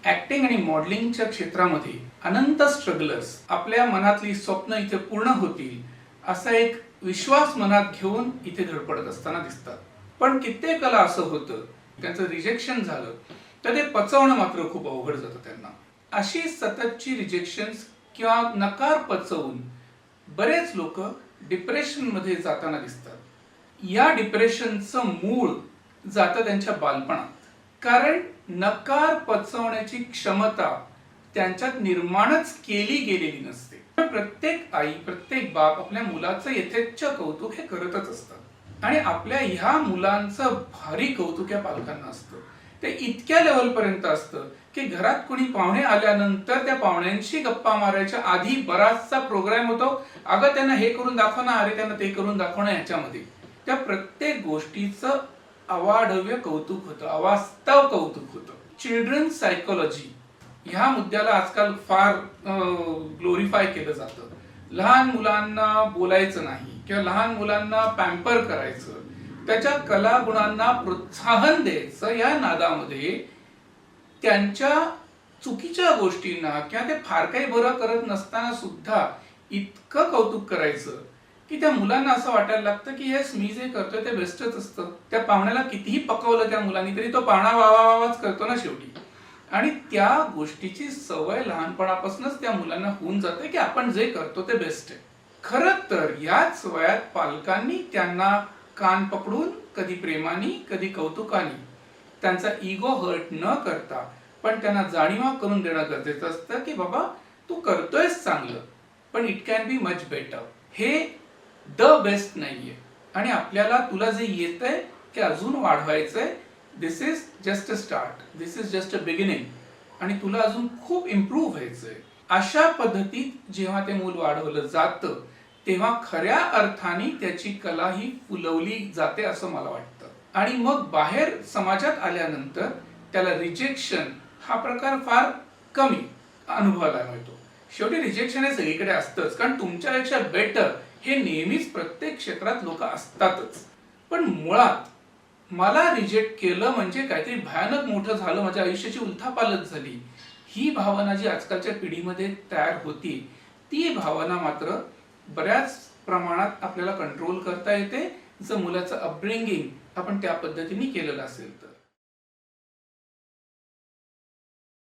Acting आणि मॉडेलिंगच्या क्षेत्रामध्ये अनंत strugglers आपल्या मनातली स्वप्न इथे पूर्ण होतील असा एक विश्वास मनात घेऊन इथे धडपडत असताना दिसतात. पण कित्येकाला असं होतं, त्यांचं रिजेक्शन झालं तर ते पचवणं मात्र खूप अवघड जातं त्यांना. अशी सततची रिजेक्शन्स किंवा नकार पचवून बरेच लोक डिप्रेशन मध्ये जाताना दिसतात. या डिप्रेशनचं मूळ जातं त्यांच्या बालपणात, कारण नकार पचवण्याची क्षमता त्यांच्यात निर्माणच केली गेलेली नसते. प्रत्येक आई, प्रत्येक बाप आपल्या मुलाचं यथेच्छ कौतुक हे करतच असतात आणि आपल्या ह्या मुलांचं भारी कौतुक या पालकांना असतं. ते इतक्या लेवल पर्यंत असतं की घरात कोणी पाहुणे आल्यानंतर त्या पाहुण्यांशी गप्पा मारायच्या आधी बराचसा प्रोग्राम होतो. अगं त्यांना हे करून दाखव ना, अरे त्यांना ते करून दाखव ना. ह्याच्यामध्ये त्या प्रत्येक गोष्टीचं अवाढव्य कौतुक होतं, अवास्तव कौतुक होतं. चिल्ड्रन सायकोलॉजी ह्या मुद्द्याला आजकाल फार ग्लोरीफाय केलं जातं. लहान मुलांना बोलायचं नाही किंवा लहान मुलांना पॅम्पर करायचं, त्याच्या कलागुणांना प्रोत्साहन द्यायचं, या नादामध्ये त्यांच्या चुकीच्या गोष्टींना किंवा ते फार काही बरं करत नसताना सुद्धा इतकं कौतुक करायचं की त्या मुलांना असं वाटायला लागतं की येस, मी जे करतोय ते बेस्टच असतं. त्या पाहुण्याला कितीही पकवलं त्या मुलांनी तरी तो पाहुणा वावाच करतो ना शेवटी. आणि त्या गोष्टीची सवय लहानपणापासूनच त्या मुलांना होऊन जाते की आपण जे करतो ते बेस्ट आहे. खरं तर याच वयात पालकांनी त्यांना कान पकडून कधी प्रेमाने कधी कौतुकाने त्यांचा इगो हर्ट न करता पण त्यांना जाणीवा करून देणं गरजेचं असतं की बाबा तू करतोयस चांगलं, पण it can be much better. हे द बेस्ट नाहीये आणि आपल्याला तुला जे येतंय ते अजून वाढवायचंय. This is just a start, this is just a beginning आणि तुला अजून खूप इम्प्रूव्ह व्हायचंय. अशा पद्धतीत जेव्हा ते मूल वाढवलं जातं तेव्हा खऱ्या अर्थाने त्याची कला ही फुलवली जाते असं मला वाटतं. आणि मग बाहेर समाजात आल्यानंतर त्याला रिजेक्शन हा प्रकार फार कमी अनुभवायला मिळतो. शेवटी रिजेक्शन हे सगळीकडे असतंच, कारण तुमच्यापेक्षा बेटर हे नेहमीच प्रत्येक क्षेत्रात लोक असतातच. पण मुळात मला रिजेक्ट केलं म्हणजे काहीतरी भयानक मोठं झालं, माझ्या आयुष्याची उलथापालथ झाली, ही भावना जी आजकालच्या पिढीमध्ये तयार होती, ती भावना मात्र बऱ्याच प्रमाणात आपल्याला कंट्रोल करता येते जर मुलाचं अपब्रिंगिंग आपण त्या पद्धतीने केलेलं असेल तर.